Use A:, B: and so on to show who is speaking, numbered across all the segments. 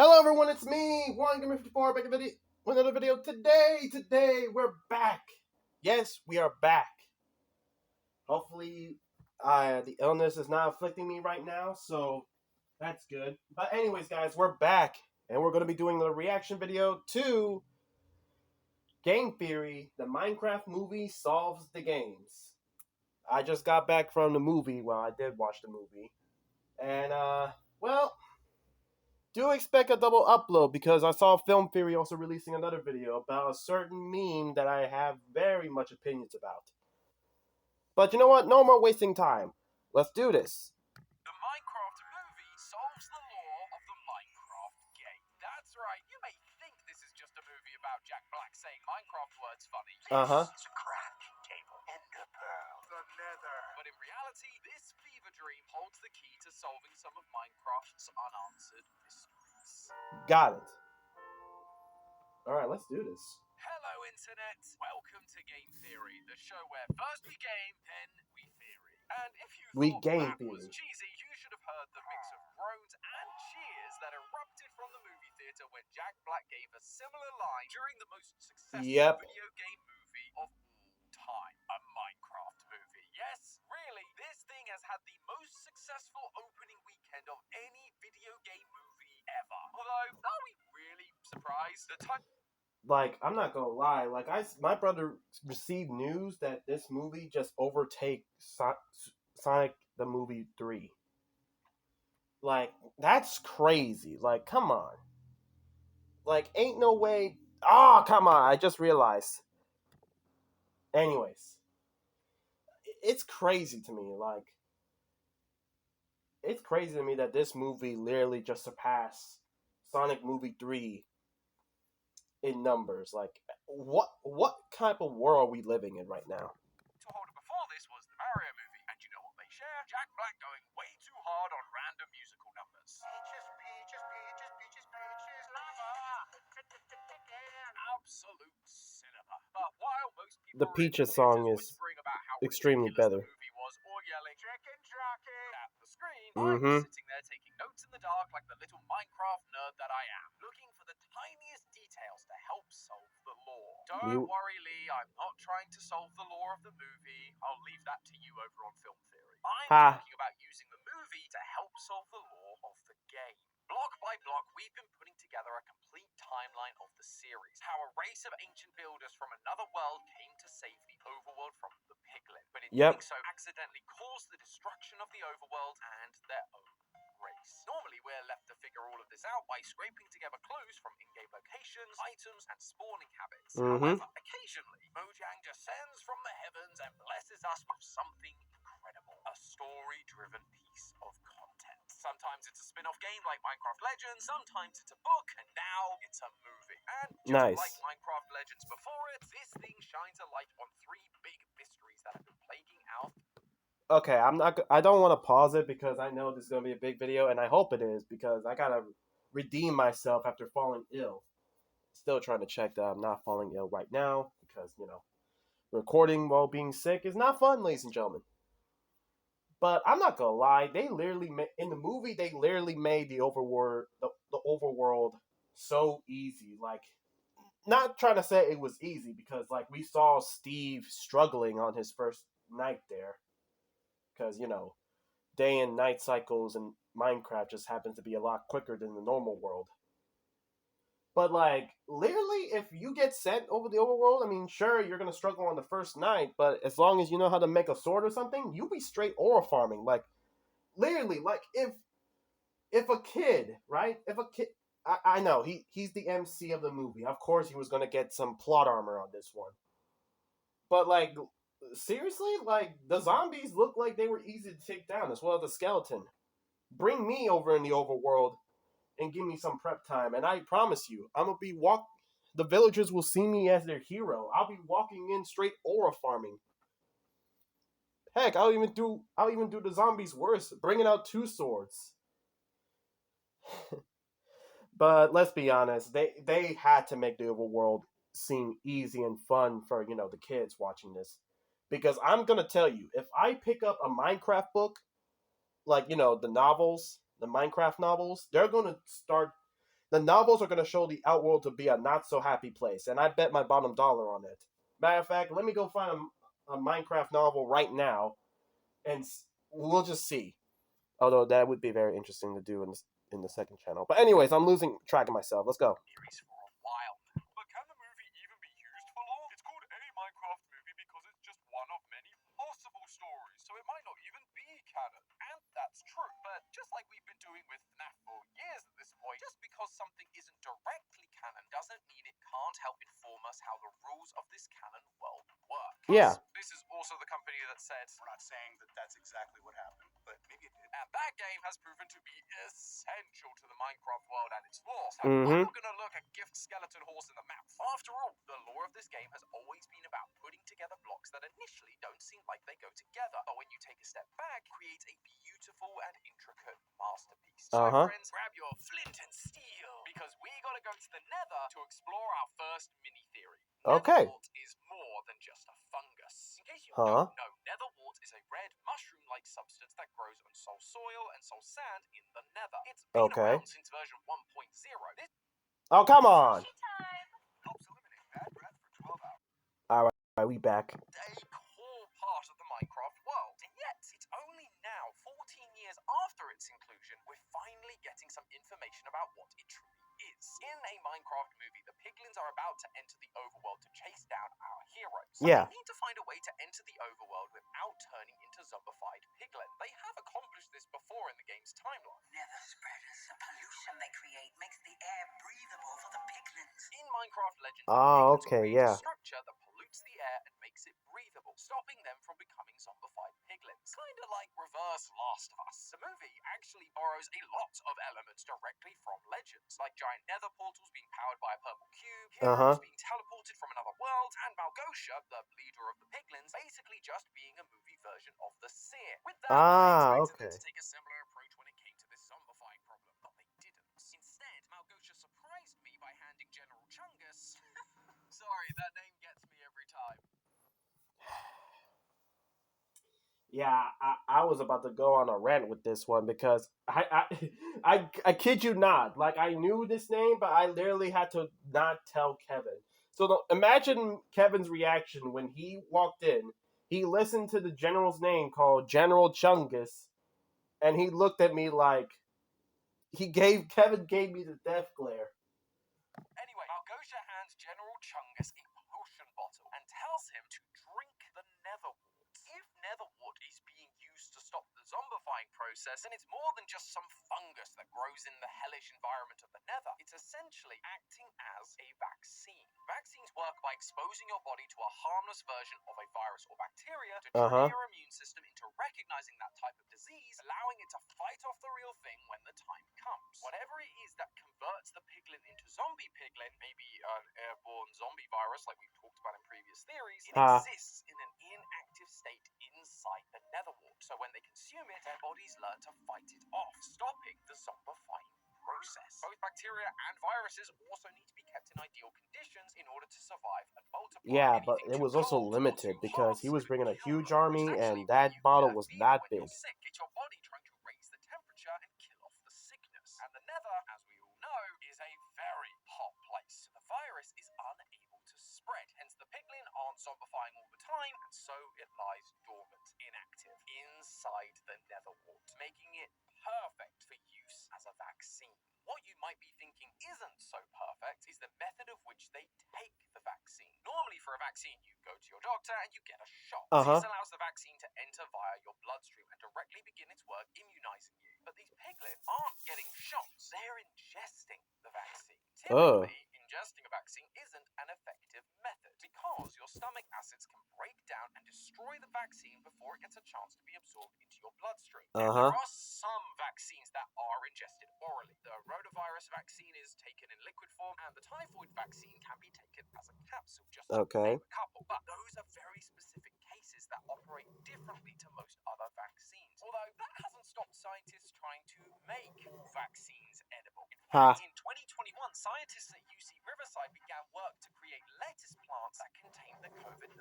A: Hello everyone, it's me, OneGamer54, back with another video. Today, we're back. Yes, we are back. Hopefully, the illness is not afflicting me right now, so that's good. But anyways, guys, we're back, and we're going to be doing a reaction video to Game Theory, the Minecraft movie Solves the Games. I just got back from the movie, well, I did watch the movie, and, well, do expect a double upload because I saw Film Theory also releasing another video about a certain meme that I have very much opinions about. But you know what? No more wasting time. Let's do this.
B: The Minecraft movie solves the law of the Minecraft game. That's right. You may think this is just a movie about Jack Black saying Minecraft words funny. This is a crafting table. Ender pearl. The nether. But in reality, this fever dream holds the key to solving some of Minecraft's unanswered mysteries.
A: Got it. Alright, let's do this.
B: Hello, Internet. Welcome to Game Theory, the show where first we game, then we theory. And if you thought that was cheesy, you should have heard the mix of groans and cheers that erupted from the movie theater when Jack Black gave a similar line during the most successful video game movie of all time, a Minecraft movie. Yes, really, this thing has had the most successful opening weekend of any video game movie ever. Although, are we really surprised?
A: Like, I'm not gonna lie, like, my brother received news that this movie just overtakes Sonic the Movie 3. Like, that's crazy. Like, come on. Like, ain't no way. Oh, come on. I just realized. Anyways. It's crazy to me. Like, it's crazy to me that this movie literally just surpassed Sonic Movie 3 in numbers. Like, what type of world are we living in right now?
B: To hold it before this was the Mario movie, and you know what they share? Jack Black going way too hard on random musical numbers. Peaches, peaches, peaches, peaches, peaches, lava. Absolute cinema. But while most people
A: the Peaches song is
B: about how
A: extremely better.
B: The movie was, or yelling chicken jockey at the screen, I was sitting there taking notes in the dark like the little Minecraft nerd that I am, looking for the tiniest details to help solve the lore. Don't worry, Lee, I'm not trying to solve the lore of the movie. I'll leave that to you over on Film Theory. I'm talking about using the movie to help solve the lore of the game. Block by block, we've been putting together a complete timeline of the series. How a race of ancient builders from another world came to save the overworld from the piglet, but in doing so accidentally caused the destruction of the overworld and their own race. Normally, we're left to figure all of this out by scraping together clues from in-game locations, items, and spawning habits. However, occasionally, Mojang descends from the heavens and blesses us with something incredible. A story-driven piece of content. Sometimes it's a spin-off game like Minecraft Legends, sometimes it's a book, and now it's a movie. And just like Minecraft Legends before it, this thing shines a light on three big mysteries that have been plaguing our...
A: Okay, I don't want to pause it because I know this is going to be a big video, and I hope it is, because I gotta redeem myself after falling ill. Still trying to check that I'm not falling ill right now, because, you know, recording while being sick is not fun, ladies and gentlemen. But I'm not gonna lie, they literally in the movie they literally made the overworld so easy. Like, not trying to say it was easy, because like we saw Steve struggling on his first night there, because, you know, day and night cycles in Minecraft just happens to be a lot quicker than the normal world. But, like, literally, if you get sent over the overworld, I mean, sure, you're going to struggle on the first night, but as long as you know how to make a sword or something, you'll be straight ore farming. Like, literally, like, if a kid, right? If a kid, I know, he's the MC of the movie. Of course he was going to get some plot armor on this one. But, like, seriously? Like, the zombies look like they were easy to take down, as well as the skeleton. Bring me over in the overworld and give me some prep time, and I promise you, I'm gonna be the villagers will see me as their hero. I'll be walking in straight aura farming. Heck, I'll even do the zombies worse, bringing out 2 swords. But let's be honest, they had to make the overworld seem easy and fun for, you know, the kids watching this. Because I'm gonna tell you, if I pick up a Minecraft book, like, you know, the Minecraft novels, they're gonna start The novels are going to show the outworld to be a not so happy place, and I bet my bottom dollar on it. Matter of fact, let me go find a Minecraft novel right now, and we'll just see. Although that would be very interesting to do in the second channel. But anyways, I'm losing track of myself. Let's go.
B: Series for a while now. But can the movie even be used for lore? It's called a Minecraft movie because it's just one of many possible stories, so it might not even be canon. And that's true. But just like we've been doing with FNAF for years at this point, just because something isn't directly canon doesn't mean it can't help inform us how the rules of this canon world work.
A: Yeah.
B: This is also the company that said, we're not saying that that's exactly what happened, but maybe it did. And that game has proven to be essential to the Minecraft world and its lore. So I'm not going to look a gift skeleton horse in the mouth. After all, the lore of this game has always been about putting together blocks that initially don't seem like they go together, but when you take a step back, creates a beautiful and intricate masterpiece. So friends, grab your flint and steel, because we gotta go to the Nether to explore our first mini theory. Netherwort is more than just a fungus. In case you don't know, Netherwort is a red mushroom-like substance that grows on soul soil and soul sand in the Nether. It's been around since version 1.0.
A: Oh, come on!
B: Helps eliminate bad breath for 12 hours.
A: Alright, we back.
B: A core part of the Minecraft world, and yet it's only now, 14 years after its inclusion, we're finally getting some information about what it truly is. In a Minecraft movie, the piglins are about to enter the overworld to chase down our heroes. They need to find a way to enter the overworld without turning into zombified piglin. They have accomplished this before in the game's timeline.
C: Nether spreaders, the pollution they create makes the air breathable for the piglins.
B: In Minecraft Legends, piglins create a structure that pollutes the air and makes it breathable, stopping them from becoming zombified piglins. Kinda like reverse Last of Us. The movie actually borrows a lot of elements directly from Legends, like giant nether portals being powered by a purple cube, heroes being teleported from another world, and Malgosha, the leader of the piglins, basically just being a movie version of the Seer. With that, I expected them to take a similar approach when it came to this zombifying problem, but they didn't. Instead, Malgosha surprised me by handing General Chungus... Sorry, that name gets me every time.
A: Yeah, I was about to go on a rant with this one because I kid you not. Like, I knew this name, but I literally had to not tell Kevin. So imagine Kevin's reaction when he walked in. He listened to the general's name called General Chungus, and he looked at me like Kevin gave me the death glare.
B: Anyway, Malgosha hands General Chungus a potion bottle and tells him to drink the Netherwort. If Netherwort is being used to stop the zombifying process, then it's more than just some fungus that grows in the hellish environment of the Nether. It's essentially acting as a vaccine. Vaccines work by exposing your body to a harmless version of a virus or bacteria to trick your immune system into recognizing that type of disease, allowing it to fight off the real thing when the time comes. Whatever it is that converts the piglin into zombie piglin, maybe an airborne zombie virus like we've talked about in previous theories, it exists in an inactive state inside the Netherwort. So when they consume it, their bodies learn to fight it off, stopping the zombifying process. Both bacteria and viruses also need to be kept in ideal conditions in order to survive and multiply.
A: Yeah, but it was also limited because he was bringing a huge army and that bottle was that big.
B: You're sick, it's your body trying to raise the temperature and kill off the sickness. And the Nether, as we all know, is a very hot place. The virus is unable to spread, hence the piglin aren't zombifying all the time, and so it lies dormant, inactive, inside the Netherwort, making it perfect for use as a vaccine. What you might be thinking isn't so perfect is the method of which they take the vaccine. Normally for a vaccine, you go to your doctor and you get a shot. This allows the vaccine to enter via your bloodstream and directly begin its work immunizing you. But these piglin aren't getting shots, they're ingesting the vaccine. Typically, ingesting a vaccine isn't an effective method because your stomach acids can break down and destroy the vaccine before it gets a chance to be absorbed into your bloodstream. There are some vaccines that are ingested orally. The rotavirus vaccine is taken in liquid form, and the typhoid vaccine can be taken as a capsule, just to name a couple. But those are very specific cases that operate differently to most other vaccines. Although that hasn't stopped scientists trying to make vaccines edible. In fact, in 2021, scientists at UC Riverside began work to create lettuce plants that contain the COVID-19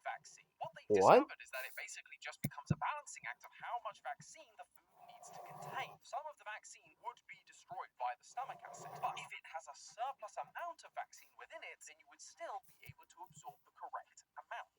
B: vaccine. What they discovered is that it basically just becomes a balancing act of how much vaccine the food needs to contain. Some of the vaccine would be destroyed by the stomach acid, but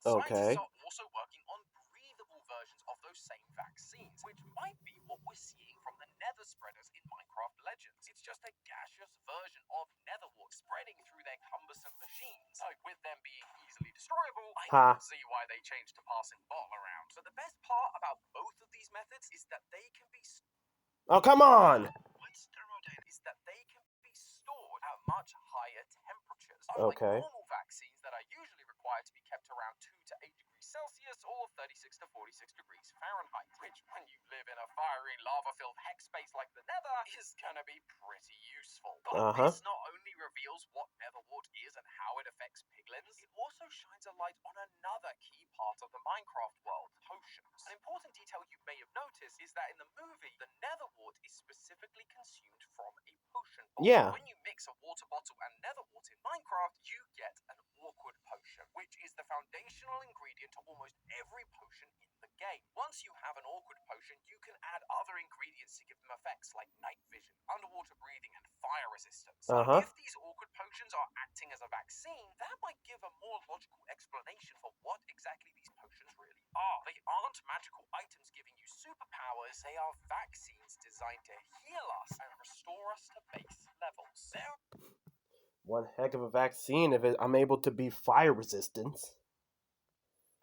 A: Okay.
B: Scientists are also working on breathable versions of those same vaccines, which might be what we're seeing from the nether spreaders in Minecraft Legends. It's just a gaseous version of netherwort spreading through their cumbersome machines. So with them being easily destroyable, I can see why they changed to passing bottle around. So the best part about both of these methods is that they can be
A: Oh, come on!
B: is that they can be stored at much higher temperatures. Unlike normal vaccines that are usually required to be kept around 2 to 8 degrees Celsius or 36 to 46 degrees Fahrenheit, which when you live in a fiery lava-filled hex space like the Nether is gonna be pretty useful. But this not only reveals what netherwort is and how it affects piglins, it also shines a light on another key part of the Minecraft world, potions. An important detail you may have noticed is that in the movie, the netherwort is specifically consumed from a potion bottle.
A: Yeah.
B: When you mix a water bottle and netherwort in Minecraft, you get an awkward potion, which is the foundational ingredient to almost every potion in the game. Once you have an awkward potion, you can add other ingredients to give them effects like night vision, underwater breathing, and fire resistance. If these awkward potions are acting as a vaccine, that might give a more logical explanation for what exactly these potions really are. They aren't magical items giving you superpowers, they are vaccines designed to heal us and restore us to base levels.
A: One heck of a vaccine if I'm able to be fire resistant.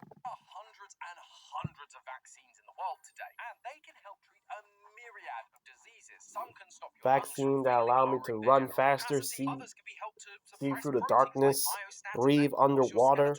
B: There are hundreds and hundreds of vaccines in the world today, and they can help treat a myriad of diseases. Some can stop your
A: Vaccine that allow me to run faster, see through the darkness, breathe underwater,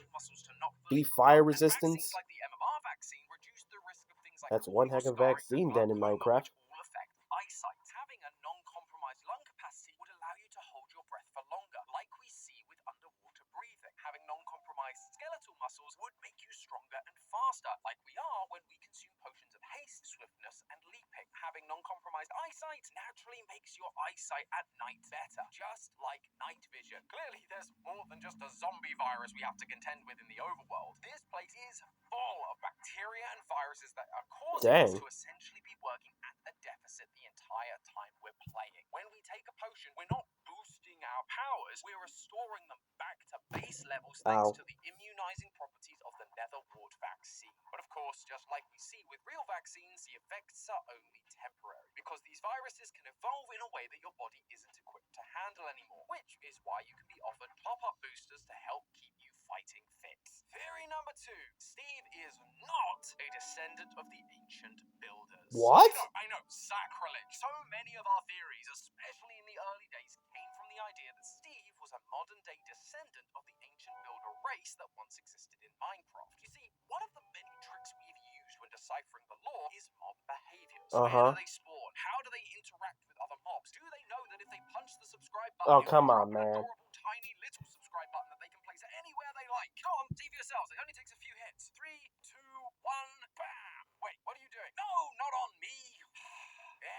A: be fire resistant.
B: Like the MMR vaccine reduce the risk of things like
A: That's one heck of a vaccine then in Minecraft.
B: which all affect eyesight. Having a non-compromised lung capacity would allow you to hold your breath for longer, like we see with underwater breathing. Having non-compromised skeletal muscles would make you stronger and faster, like we are when we consume potions of haste, swiftness, and leaping. Having non-compromised eyesight naturally makes your eyesight at night better, just like night vision. Clearly, there's more than just a zombie virus we have to contend with in the overworld. This place is full of bacteria and viruses that are causing us to essentially be working at a deficit the entire time we're playing. When we take a potion, we're not boosting our powers, we're restoring them back to base levels thanks to the immunizing properties of the netherwort vaccine. But of course, just like we see with real vaccines, the effects are only temporary, because these viruses can evolve in a way that your body isn't equipped to handle anymore, which is why you can be offered top-up boosters to help keep you fighting fit. Theory number 2. Steve is not a descendant of the ancient builders.
A: What?
B: I know, sacrilege. So many of our theories, especially in the early days, came from the idea that Steve was a modern-day descendant of the ancient builder race that once existed in Minecraft. You see, one of the many tricks we've used when deciphering the lore is mob behaviors. Where do they spawn? How do they interact with other mobs? Do they know that if they punch the subscribe button,
A: come on,
B: an
A: man.
B: adorable, tiny, little subscribe button that they can place anywhere they like? Go on, see for yourselves. It only takes a few hits. 3, 2, 1, bam! Wait, what are you doing? No, not on me!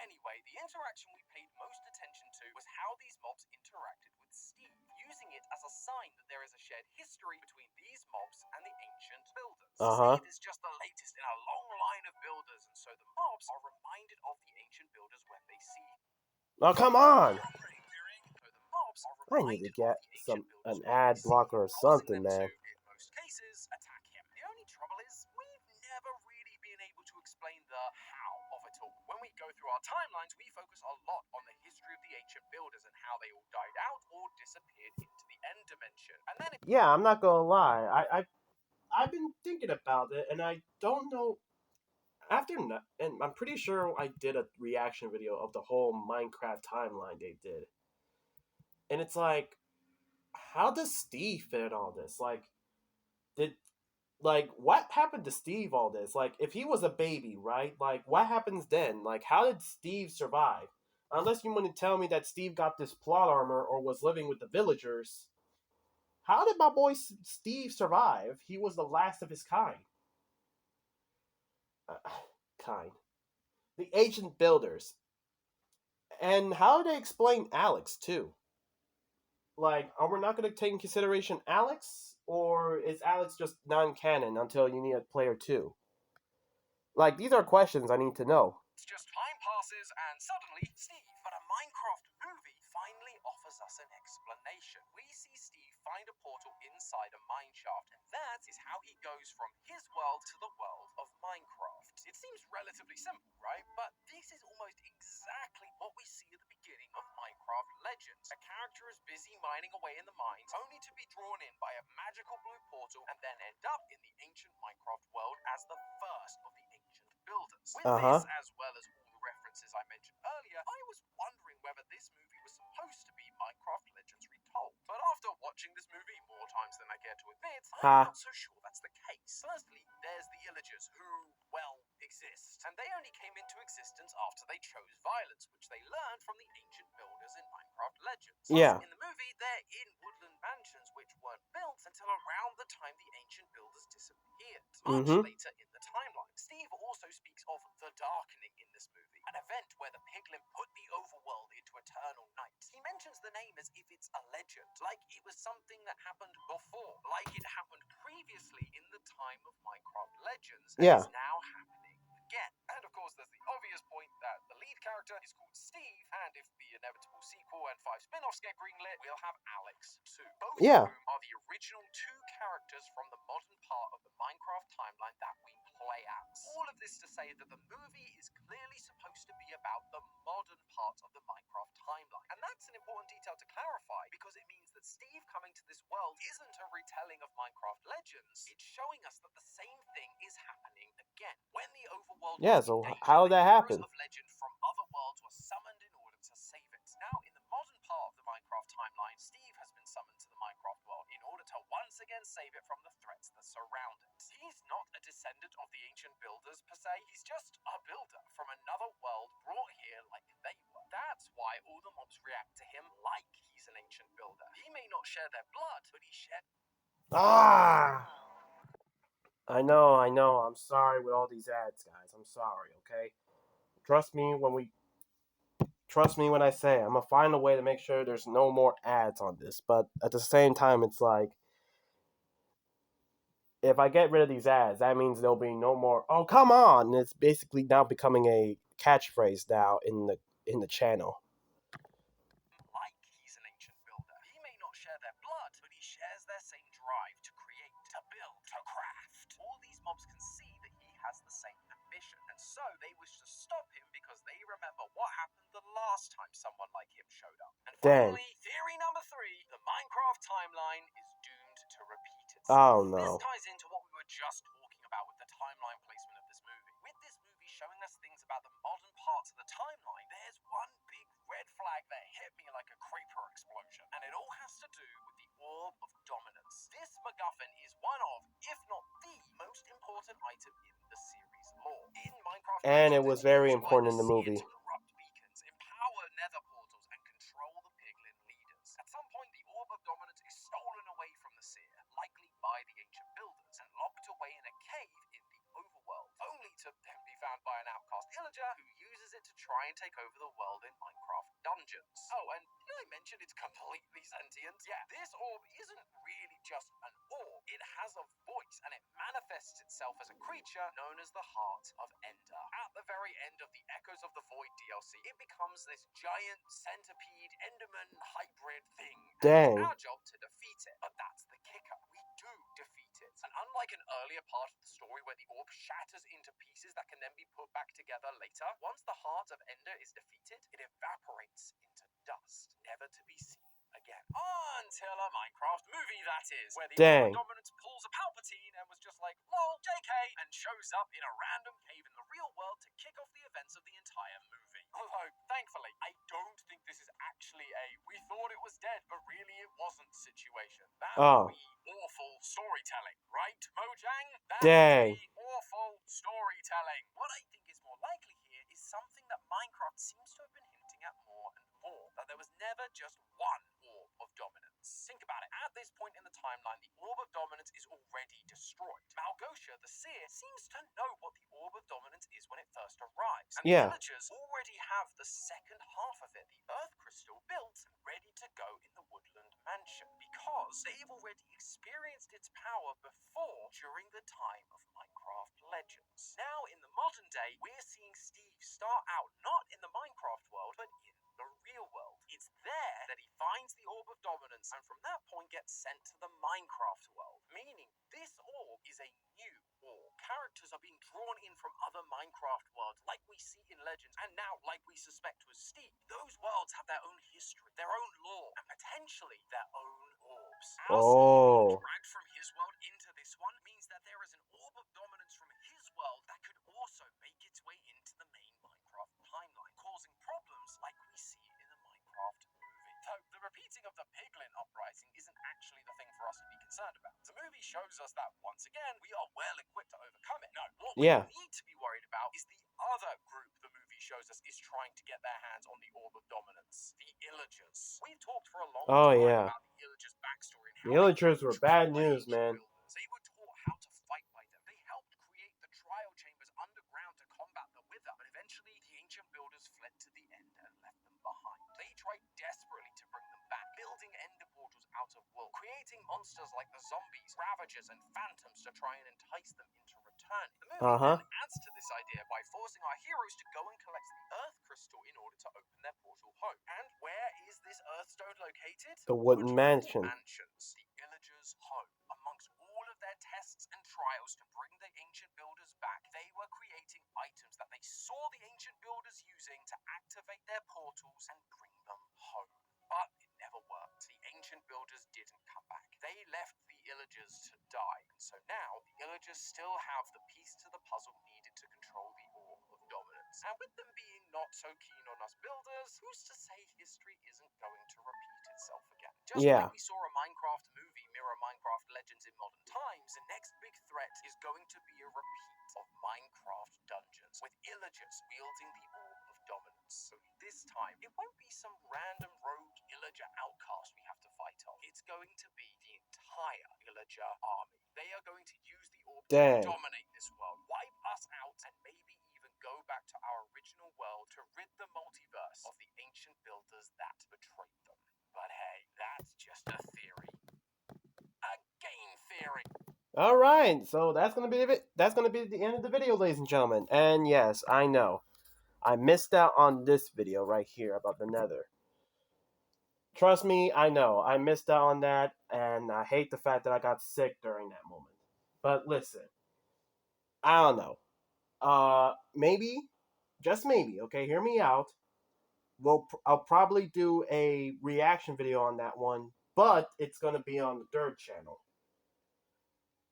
B: Anyway, the interaction we paid most attention to was how these mobs interacted with Steve, using it as a sign that there is a shared history between these mobs and the ancient builders. Steve is just the latest in a long line of builders, and so the mobs are reminded of the ancient builders when they see him.
A: Oh, come on!
B: So the mobs are
A: I need to
B: reminded
A: get
B: of the ancient builders
A: an
B: when
A: ad
B: they see
A: blocker or
B: him, causing
A: something,
B: them
A: man.
B: to, in most cases, attack him. The only trouble is, we've never really been able to explain the how of it all. When we go through our timelines, we focus a lot on the history of the ancient builders and how they all died out or disappeared into the end dimension. And then
A: yeah, I'm not gonna lie. I've been thinking about it, and I don't know. And I'm pretty sure I did a reaction video of the whole Minecraft timeline they did, and it's like, how does Steve fit in all this? What happened to Steve all this? Like, if he was a baby, right? Like, what happens then? Like, how did Steve survive? Unless you want to tell me that Steve got this plot armor or was living with the villagers. How did my boy Steve survive? He was the last of his kind. The ancient builders. And how do they explain Alex, too? Like, are we not going to take in consideration Alex? Or is Alex just non-canon until you need a player 2? Like, these are questions I need to know.
B: it's just time passes and suddenly, Steve, but a Minecraft movie finally offers us an explanation. We see Steve find a portal inside a mineshaft, and that that is how he goes from his world to the world of Minecraft. It seems relatively simple, right? But this is almost exactly what we see at the beginning of Minecraft Legends. A character is busy mining away in the mines, only to be drawn in by a magical blue portal and then end up in the ancient Minecraft world as the first of the ancient builders. With this, as well as all the references I mentioned earlier, I was wondering whether this movie was supposed to be Minecraft Legends retold. But after watching this movie more times than I care to admit, I'm not so sure that's the case. Firstly, there's the Illagers, who, well, exist. And they only came into existence after they chose violence, which they learned from the ancient builders in Minecraft Legends. Plus, in the movie, they're in woodland mansions which weren't built until around the time the ancient builders disappeared. Much later in the timeline. Steve also speaks of the Darkening in this movie, an event where the piglin put the overworld into eternal night. He mentions the name as if it's a legend, like it was something that happened before, like it happened previously in the time of Minecraft Legends, and is now happening again. And of course, there's the obvious point that the lead character is called Steve, and if the inevitable sequel and 5 spin-offs get greenlit, we'll have Alex too. Both of whom are the original 2 characters from the modern part of the Minecraft timeline that we play as. All of this to say that the movie is clearly supposed to be about the modern part of the Minecraft timeline. And that's an important detail to clarify, because it means that Steve coming to this world isn't a retelling of Minecraft Legends. It's showing us that the same thing is happening again. When the overworld was in danger,
A: how did that happen?
B: Heroes of legend from other worlds were summoned in order to save it. Now, in the modern part of the Minecraft timeline, Steve has been summoned to the Minecraft world in order to once again save it from the threats that surround it. He's not a descendant of the ancient builders per se, he's just a builder from another world brought here like they were. That's why all the mobs react to him like he's an ancient builder. He may not share their blood, but he shares...
A: I know. I'm sorry with all these ads, guys. I'm sorry, okay? Trust me when I say I'm gonna find a way to make sure there's no more ads on this. But at the same time, it's like, if I get rid of these ads, that means there'll be no more. Oh, come on! And it's basically now becoming a catchphrase now in the channel.
B: Like he's an ancient builder. He may not share their blood, but he shares their same drive to create, to build, to craft. All these mobs can see that he has the same ambition, and so they wish to stop him because they remember what happened the last time someone like him showed up. And finally, theory number 3, the Minecraft timeline is doomed to repeat itself.
A: Oh no.
B: This ties into what we were just talking about with the timeline placement of this movie. With this movie showing us things about the modern parts of the timeline, there's one big red flag that hit me like a creeper explosion, and it all has to do with the Orb of Dominance. This MacGuffin is one of, if not the most important item in the series lore. In Minecraft
A: And
B: Legends,
A: it was very important in the movie.
B: to corrupt beacons, empower nether portals, and control the piglin leaders. At some point, the Orb of Dominance is stolen away from the seer, likely by the ancient builders, and locked away in a cave in the overworld, only to then be found by an outcast illager who uses it to try and take over the world in Minecraft dungeons. Oh, and did I mention it's completely sentient? Yeah, this orb isn't really just an orb. It has a voice, and it manifests itself as a creature known as the Heart of Ender. At the very end of the Echoes of the Void DLC, it becomes this giant centipede enderman hybrid thing. And it's our job to defeat it. But that's the kicker. We do defeat it. And unlike an earlier part of the story where the orb shatters into pieces that can then be put back together later, once the Heart of Ender is defeated, it evaporates into dust, never to be seen again. Until a Minecraft movie, that is, where the Orb of Dominance pulls a Palpatine and was just like, lol, JK, and shows up in a random cave in the real world to kick off the events of the entire movie. Although, thankfully, I don't think this is actually a we thought it was dead, but really it wasn't situation. That would be awful storytelling, right, Mojang? That would be awful storytelling. What I think is more likely here is something that Minecraft seems to have been hinting at more and more, that there was never just one Orb of Dominance. Think about it. At this point in the timeline, the Orb of Dominance is already destroyed. Malgosia, the seer, seems to know what the Orb of Dominance is when it first arrives. And the villagers already have the second half of it, the Earth Crystal, built and ready to go in the Woodland Mansion, because they've already experienced its power before during the time of Minecraft Legends. Now, in the modern day, we're seeing Steve start out not in the Minecraft world, but in the real world. It's there that he finds the Orb of Dominance, and from that point gets sent to the Minecraft world, meaning this history, their own lore, and potentially their own orbs. Our
A: Oh.
B: being dragged from his world into this one means that there is an orb of dominance from his world that could also make its way into the main Minecraft timeline, causing problems like we see in the Minecraft movie. Though the repeating of the Piglin uprising isn't actually the thing for us to be concerned about. The movie shows us that, once again, we are well equipped to overcome it. No, what we need to be worried about is the other group the movie shows us is trying to get their hands on the Orb of Dominance, the Illagers. We've talked for a long time about the Illagers' backstory and how
A: the Illagers were bad news, man.
B: They were taught how to fight by them. They helped create the trial chambers underground to combat the Wither, but eventually the ancient builders fled to the end and left them behind. They tried desperately to bring them back, building ender portals out of wool, creating monsters like the zombies, ravagers, and phantoms to try and entice them into returning. The movie then adds to this idea by forcing our heroes to go and collect the Earth Crystal in order to open their portal home. And where is this Earthstone located?
A: The Wooden Mansion.
B: The Illagers' home. Amongst all of their tests and trials to bring the ancient builders back, they were creating items that they saw the ancient builders using to activate their portals and bring them home. But it never worked. The ancient builders didn't come back. They left the Illagers to die. And so now, the Illagers still have the piece to the puzzle needed to control the Orb of Dominance. And with them being not so keen on us builders, who's to say history isn't going to repeat itself again? Just like we saw a Minecraft movie mirror Minecraft Legends in modern times, the next big threat is going to be a repeat of Minecraft dungeons, with Illagers wielding the Orb of Dominance. So this time, it won't be some random rogue Illager outcast we have to fight off. It's going to be the entire Illager army. They are going to use the Orb to dominate this world, wipe us out, and maybe even go back to our original world to rid the multiverse of the ancient builders that betrayed them. But hey, that's just a theory. A game theory.
A: All right, so that's gonna be it. That's gonna be the end of the video, ladies and gentlemen. And yes, I know, I missed out on this video right here about the Nether. Trust me, I know, I missed out on that, and I hate the fact that I got sick during that moment. But listen, I don't know. Maybe, just maybe. Okay, hear me out. I'll probably do a reaction video on that one, but it's gonna be on the third channel.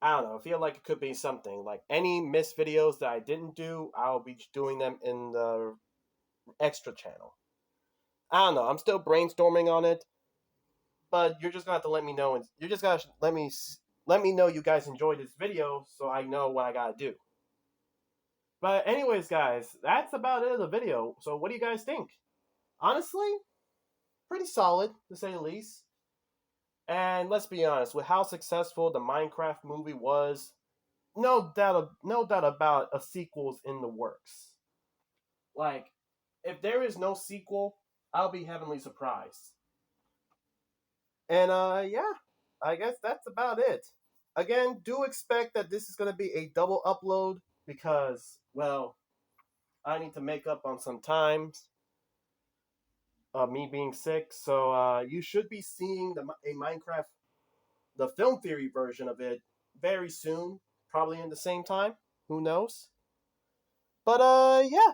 A: I don't know. I feel like it could be something. Like any missed videos that I didn't do, I'll be doing them in the extra channel. I don't know. I'm still brainstorming on it, but you're just gonna have to let me know, and you're just gonna let me know you guys enjoyed this video, so I know what I gotta do. But anyways, guys, that's about it of the video. So what do you guys think? Honestly, pretty solid to say the least. And let's be honest, with how successful the Minecraft movie was, no doubt about a sequel's in the works. Like, if there is no sequel, I'll be heavenly surprised. And yeah, I guess that's about it. Again, do expect that this is going to be a double upload because, well, I need to make up on some times of me being sick. So you should be seeing a Minecraft, the film theory version of it, very soon. Probably in the same time. Who knows? But yeah.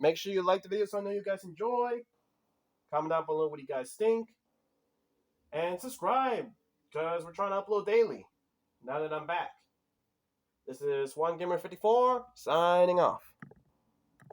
A: Make sure you like the video so I know you guys enjoy. Comment down below what you guys think. And subscribe, because we're trying to upload daily, now that I'm back. This is OneGamer54, signing off.